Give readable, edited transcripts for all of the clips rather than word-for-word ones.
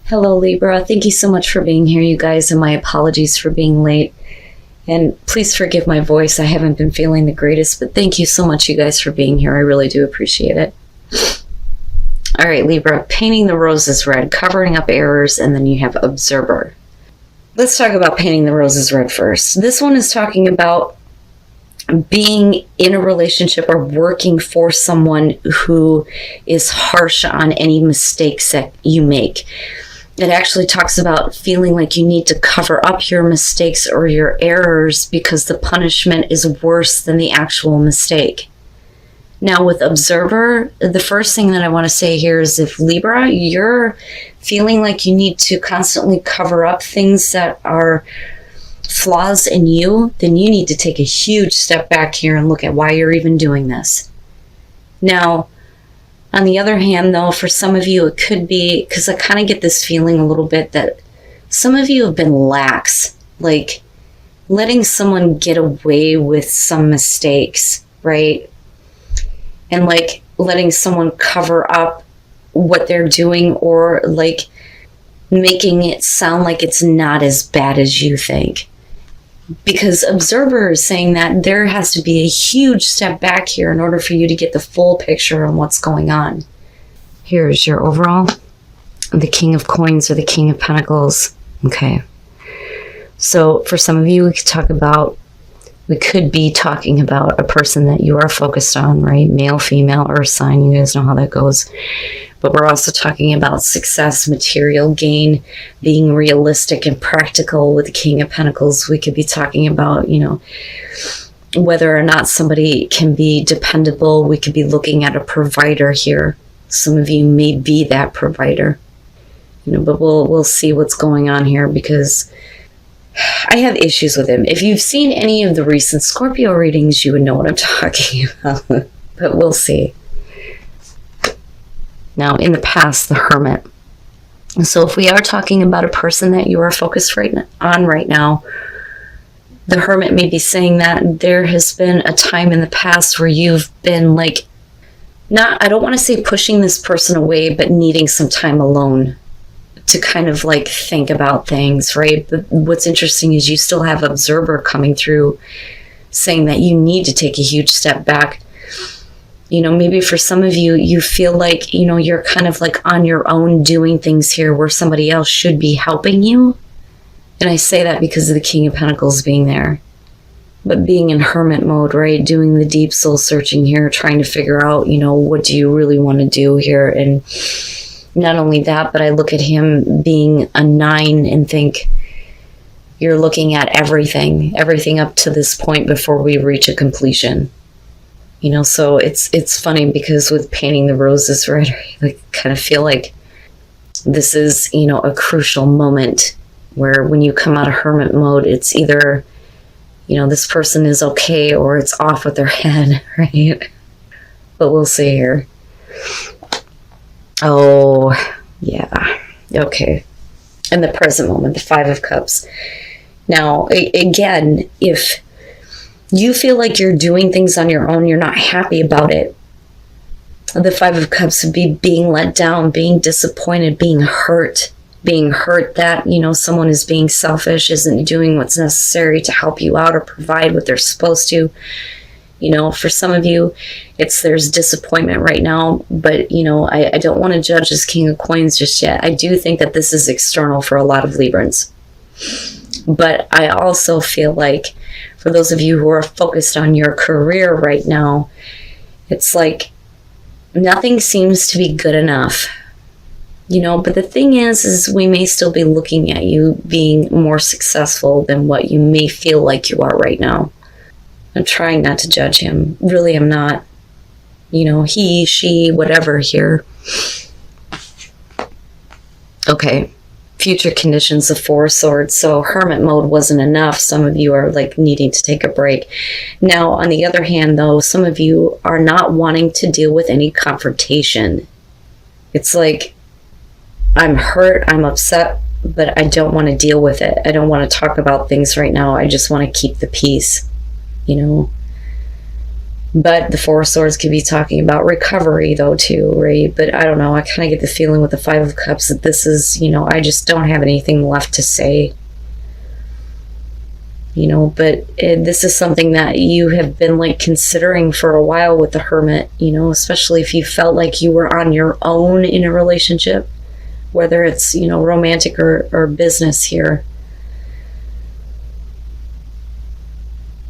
Hello, Libra. Thank you so much for being here, you guys, and my apologies for being late. And please forgive my voice. I haven't been feeling the greatest, but thank you so much, you guys, for being here. I really do appreciate it. All right, Libra, painting the roses red, covering up errors, and then you have observer. Let's talk about painting the roses red first. This one is talking about being in a relationship or working for someone who is harsh on any mistakes that you make. It actually talks about feeling like you need to cover up your mistakes or your errors because the punishment is worse than the actual mistake. Now with observer, the first thing that I want to say here is if Libra, you're feeling like you need to constantly cover up things that are flaws in you, then you need to take a huge step back here and look at why you're even doing this. Now, on the other hand, though, for some of you, it could be, because I kind of get this feeling a little bit that some of you have been lax, like letting someone get away with some mistakes, right? And like letting someone cover up what they're doing or like making it sound like it's not as bad as you think. Because observer is saying that there has to be a huge step back here in order for you to get the full picture on what's going on. Here's your overall. The King of Coins or the King of Pentacles. Okay. So for some of you, we could be talking about a person that you are focused on, right? Male, female, earth sign. You guys know how that goes. But we're also talking about success, material gain, being realistic and practical with the King of Pentacles. We could be talking about, whether or not somebody can be dependable. We could be looking at a provider here. Some of you may be that provider, but we'll see what's going on here because I have issues with him. If you've seen any of the recent Scorpio readings, you would know what I'm talking about, but we'll see. Now, in the past, the Hermit. So if we are talking about a person that you are focused on right now, the Hermit may be saying that there has been a time in the past where you've been like, I don't want to say pushing this person away, but needing some time alone to kind of like think about things, right? But what's interesting is you still have observer coming through saying that you need to take a huge step back. Maybe for some of you, you feel like, you're kind of like on your own doing things here where somebody else should be helping you. And I say that because of the King of Pentacles being there. But being in hermit mode, right? Doing the deep soul searching here, trying to figure out, what do you really want to do here? And not only that, but I look at him being a 9 and think you're looking at everything up to this point before we reach a completion. So it's funny because with painting the roses red, I kind of feel like this is, a crucial moment where when you come out of hermit mode, it's either, this person is okay or it's off with their head, right? But we'll see here. Oh, yeah. Okay. In the present moment, the 5 of Cups. Now, again, if you feel like you're doing things on your own, you're not happy about it. The 5 of Cups would be being let down, being disappointed, being hurt that, someone is being selfish, isn't doing what's necessary to help you out or provide what they're supposed to. For some of you, there's disappointment right now, but, I don't want to judge as King of Coins just yet. I do think that this is external for a lot of Librans. But I also feel like for those of you who are focused on your career right now, it's like nothing seems to be good enough, but the thing is we may still be looking at you being more successful than what you may feel like you are right now. I'm trying not to judge him. Really, I'm not. He, she, whatever here. Okay. Future conditions of 4 swords. So hermit mode wasn't enough. Some of you are like needing to take a break. Now, on the other hand, though, some of you are not wanting to deal with any confrontation. It's like, I'm hurt, I'm upset, but I don't want to deal with it. I don't want to talk about things right now. I just want to keep the peace, But the Four of Swords could be talking about recovery, though, too, right? But I don't know. I kind of get the feeling with the Five of Cups that this is, I just don't have anything left to say. But this is something that you have been, like, considering for a while with the Hermit, especially if you felt like you were on your own in a relationship, whether it's, romantic or business here.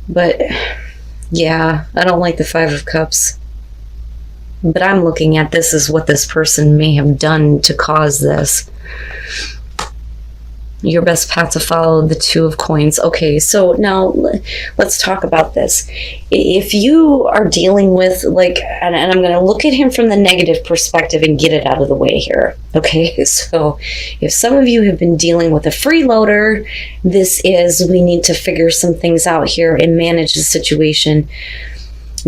But yeah, I don't like the Five of Cups. But I'm looking at this as what this person may have done to cause this. Your best path to follow, the Two of Coins. Okay, so now let's talk about this. If you are dealing with, like, and I'm going to look at him from the negative perspective and get it out of the way here. Okay, so if some of you have been dealing with a freeloader, this is, we need to figure some things out here and manage the situation,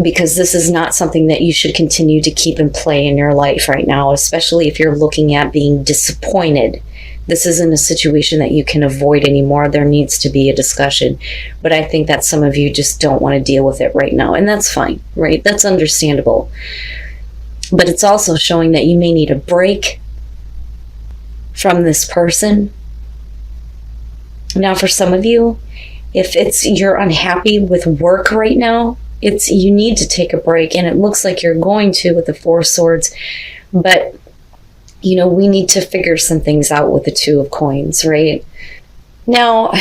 because this is not something that you should continue to keep in play in your life right now, especially if you're looking at being disappointed. This isn't a situation that you can avoid anymore. There needs to be a discussion. But I think that some of you just don't want to deal with it right now. And that's fine, right? That's understandable. But it's also showing that you may need a break from this person. Now, for some of you, if you're unhappy with work right now, you need to take a break. And it looks like you're going to with the Four of Swords. But we need to figure some things out with the Two of Coins, right? Now,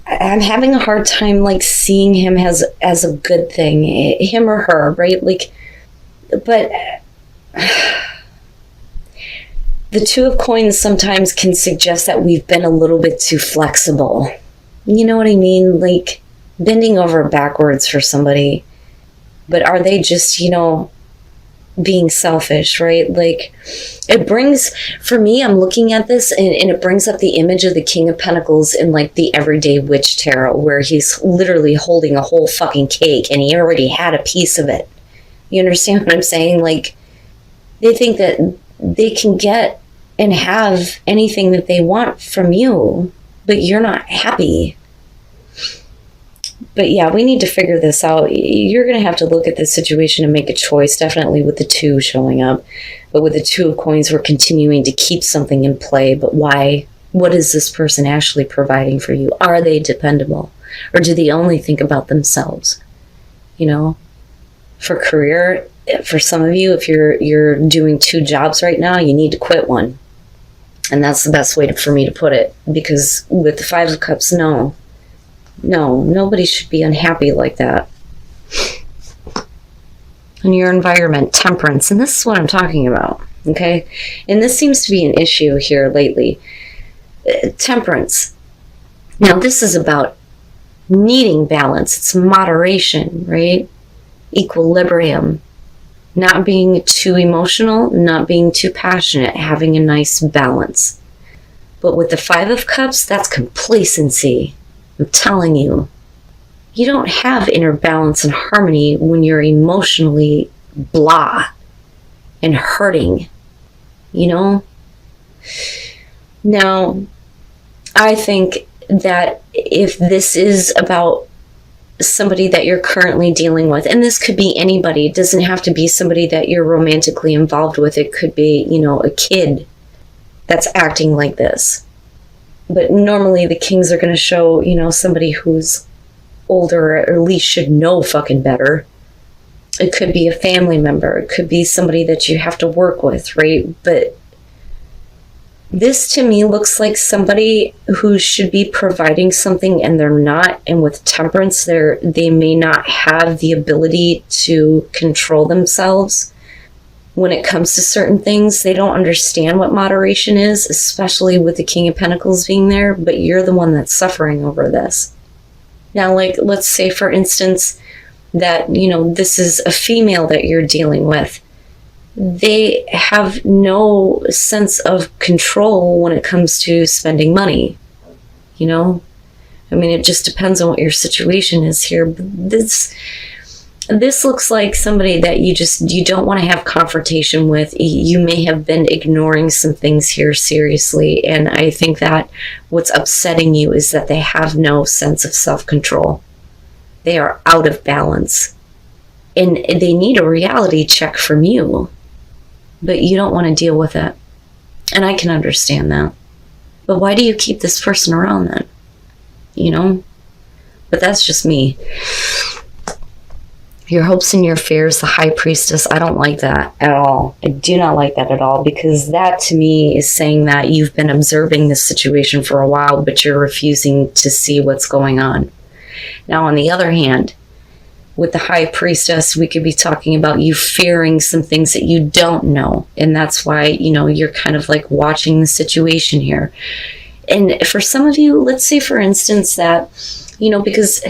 I'm having a hard time, like, seeing him as a good thing, him or her, right? Like, but the Two of Coins sometimes can suggest that we've been a little bit too flexible. You know what I mean? Like, bending over backwards for somebody. But are they just, being selfish, right? Like, it brings, for me, I'm looking at this and it brings up the image of the King of Pentacles in, like, the Everyday Witch Tarot, where he's literally holding a whole fucking cake and he already had a piece of it. You understand what I'm saying? Like, they think that they can get and have anything that they want from you, but you're not happy. But yeah, we need to figure this out. You're going to have to look at this situation and make a choice, definitely with the two showing up. But with the Two of Coins, we're continuing to keep something in play. But why? What is this person actually providing for you? Are they dependable? Or do they only think about themselves? For career, for some of you, if you're doing two jobs right now, you need to quit one. And that's the best way for me to put it. Because with the Five of Cups, no, nobody should be unhappy like that. In your environment, temperance, and this is what I'm talking about, okay? And this seems to be an issue here lately. Temperance. Now, this is about needing balance. It's moderation, right? Equilibrium. Not being too emotional, not being too passionate, having a nice balance. But with the Five of Cups, that's complacency. I'm telling you, you don't have inner balance and harmony when you're emotionally blah and hurting, Now, I think that if this is about somebody that you're currently dealing with, and this could be anybody, it doesn't have to be somebody that you're romantically involved with. It could be, a kid that's acting like this. But normally the kings are going to show, somebody who's older, or at least should know fucking better. It could be a family member. It could be somebody that you have to work with, right? But this to me looks like somebody who should be providing something and they're not. And with temperance, they may not have the ability to control themselves. When it comes to certain things, they don't understand what moderation is, especially with the King of Pentacles being there, but you're the one that's suffering over this. Now, like, let's say, for instance, that, this is a female that you're dealing with. They have no sense of control when it comes to spending money, I mean, it just depends on what your situation is here, but this looks like somebody that you don't want to have confrontation with. You may have been ignoring some things here seriously. And I think that what's upsetting you is that they have no sense of self-control. They are out of balance. And they need a reality check from you. But you don't want to deal with it. And I can understand that. But why do you keep this person around then? You know? But that's just me. Your hopes and your fears, the high priestess, I don't like that at all. I do not like that at all, because that to me is saying that you've been observing this situation for a while, but you're refusing to see what's going on. Now, on the other hand, with the high priestess, we could be talking about you fearing some things that you don't know. And that's why, you're kind of like watching the situation here. And for some of you, let's say, for instance, that, because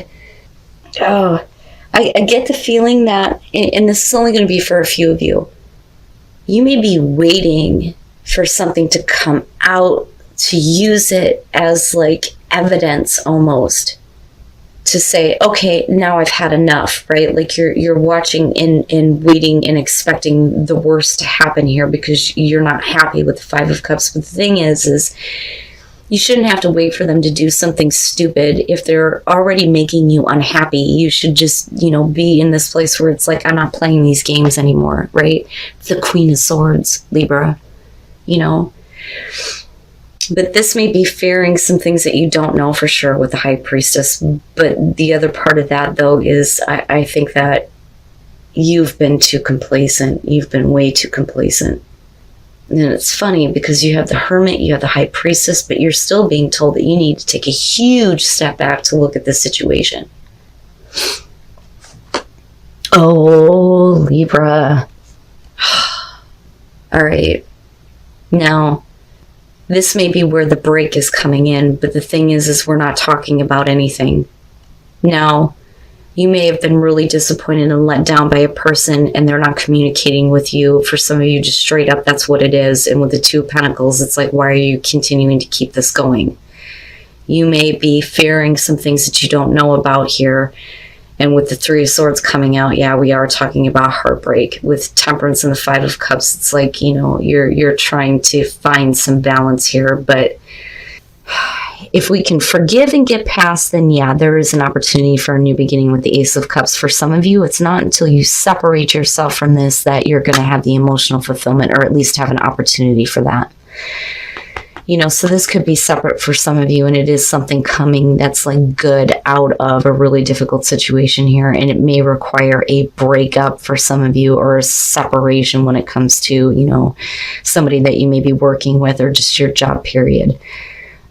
I get the feeling that, and this is only going to be for a few of you, you may be waiting for something to come out to use it as like evidence almost. To say, okay, now I've had enough, right? Like you're watching and waiting and expecting the worst to happen here because you're not happy with the Five of Cups. But the thing is you shouldn't have to wait for them to do something stupid. If they're already making you unhappy, you should just, be in this place where it's like, I'm not playing these games anymore, right? The Queen of Swords, Libra, But this may be fearing some things that you don't know for sure with the High Priestess. But the other part of that, though, is I think that you've been too complacent. You've been way too complacent. And it's funny because you have the Hermit, you have the High Priestess, but you're still being told that you need to take a huge step back to look at this situation. Oh, Libra. All right. Now, this may be where the break is coming in, but the thing is we're not talking about anything. Now, you may have been really disappointed and let down by a person and they're not communicating with you. For some of you, just straight up, that's what it is. And with the Two of Pentacles, it's like, why are you continuing to keep this going? You may be fearing some things that you don't know about here. And with the Three of Swords coming out, yeah, we are talking about heartbreak. With Temperance and the Five of Cups, it's like, you're trying to find some balance here. But if we can forgive and get past, then yeah, there is an opportunity for a new beginning with the Ace of Cups. For some of you, it's not until you separate yourself from this that you're going to have the emotional fulfillment, or at least have an opportunity for that. So this could be separate for some of you, and it is something coming that's like good out of a really difficult situation here, and it may require a breakup for some of you, or a separation when it comes to, somebody that you may be working with, or just your job period.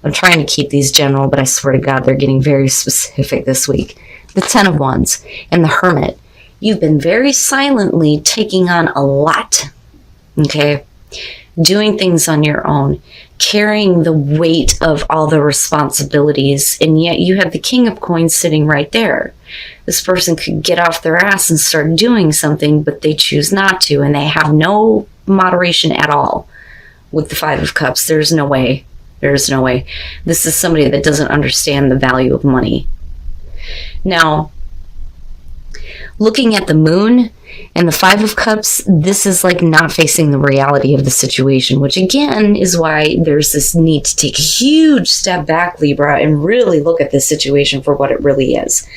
I'm trying to keep these general, but I swear to God, they're getting very specific this week. The Ten of Wands and the Hermit. You've been very silently taking on a lot, okay? Doing things on your own, carrying the weight of all the responsibilities, and yet you have the King of Coins sitting right there. This person could get off their ass and start doing something, but they choose not to, and they have no moderation at all. With the Five of Cups, there's no way. There's no way. This is somebody that doesn't understand the value of money. Now, looking at the Moon and the Five of Cups, this is like not facing the reality of the situation, which again is why there's this need to take a huge step back, Libra, and really look at this situation for what it really is.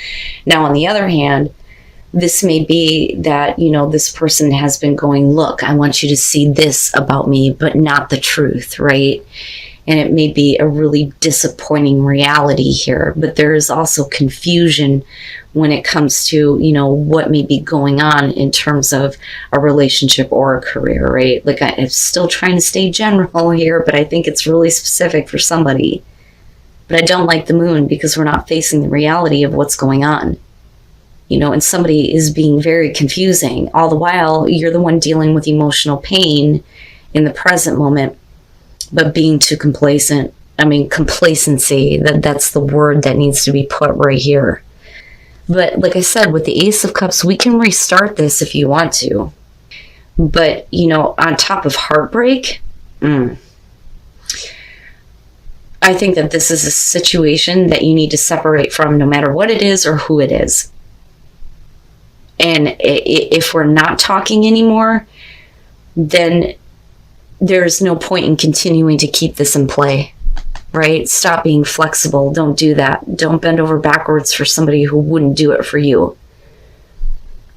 Now, on the other hand, this may be that, this person has been going, look, I want you to see this about me, but not the truth, right? And it may be a really disappointing reality here, but there is also confusion when it comes to, what may be going on in terms of a relationship or a career, right? Like I'm still trying to stay general here, but I think it's really specific for somebody. But I don't like the Moon because we're not facing the reality of what's going on. And somebody is being very confusing. All the while, you're the one dealing with emotional pain in the present moment. But being too complacent, complacency, that's the word that needs to be put right here. But like I said, with the Ace of Cups, we can restart this if you want to. But, on top of heartbreak, I think that this is a situation that you need to separate from no matter what it is or who it is. And if we're not talking anymore, then there's no point in continuing to keep this in play. right? Stop being flexible. Don't do that. Don't bend over backwards for somebody who wouldn't do it for you.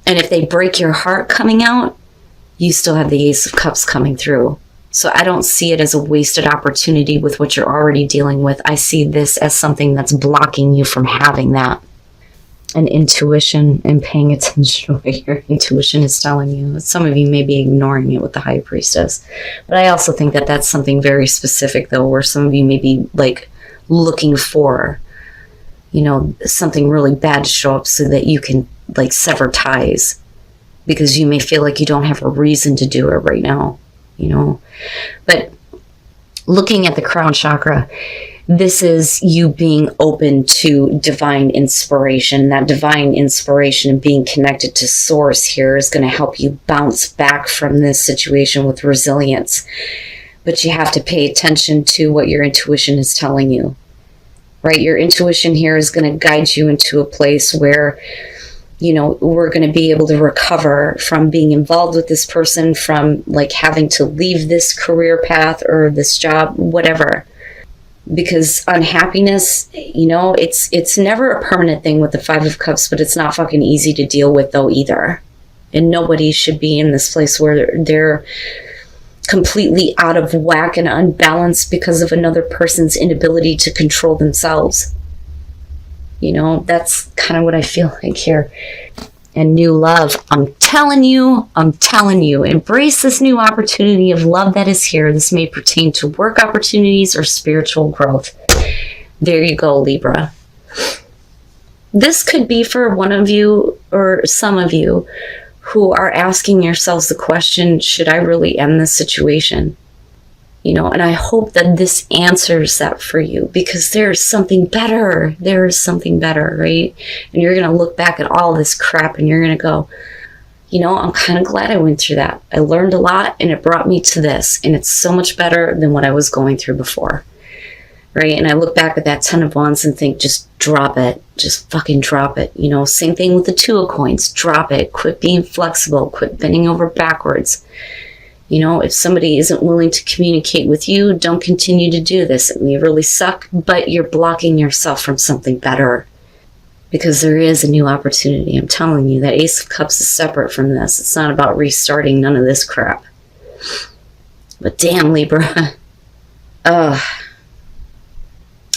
And if they break your heart coming out, you still have the Ace of Cups coming through. So I don't see it as a wasted opportunity with what you're already dealing with. I see this as something that's blocking you from having that. And intuition and paying attention to what your intuition is telling you. Some of you may be ignoring it with the High Priestess. But I also think that that's something very specific, though, where some of you may be like looking for, you know, something really bad to show up so that you can like sever ties, because you may feel like you don't have a reason to do it right now, you know. But looking at the crown chakra, this is you being open to divine inspiration. That divine inspiration and being connected to source here is going to help you bounce back from this situation with resilience. But you have to pay attention to what your intuition is telling you, right? Your intuition here is going to guide you into a place where, you know, we're going to be able to recover from being involved with this person, from like having to leave this career path or this job, whatever. Because unhappiness, you know, it's never a permanent thing with the Five of Cups, but it's not fucking easy to deal with though either. And nobody should be in this place where they're completely out of whack and unbalanced because of another person's inability to control themselves. You know, that's kind of what I feel like here. And new love, I'm telling you, embrace this new opportunity of love that is here. This may pertain to work opportunities or spiritual growth. There you go, Libra. This could be for one of you or some of you who are asking yourselves the question, should I really end this situation? You know, and I hope that this answers that for you, because there's something better. There is something better, right? And you're going to look back at all this crap and you're going to go, you know, I'm kind of glad I went through that. I learned a lot and it brought me to this. And it's so much better than what I was going through before, right? And I look back at that 10 of Wands and think, just drop it. Just fucking drop it. You know, same thing with the 2 of Coins. Drop it. Quit being flexible. Quit bending over backwards. You know, if somebody isn't willing to communicate with you, don't continue to do this. It may really suck, but you're blocking yourself from something better, because there is a new opportunity. I'm telling you, that Ace of Cups is separate from this. It's not about restarting none of this crap. But damn, Libra. And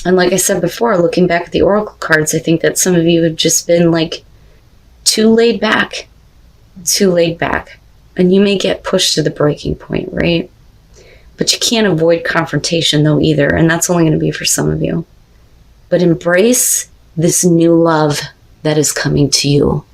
like I said before, looking back at the Oracle cards, I think that some of you have just been like too laid back. Too laid back. And you may get pushed to the breaking point, right? But you can't avoid confrontation though either. And that's only going to be for some of you. But embrace this new love that is coming to you.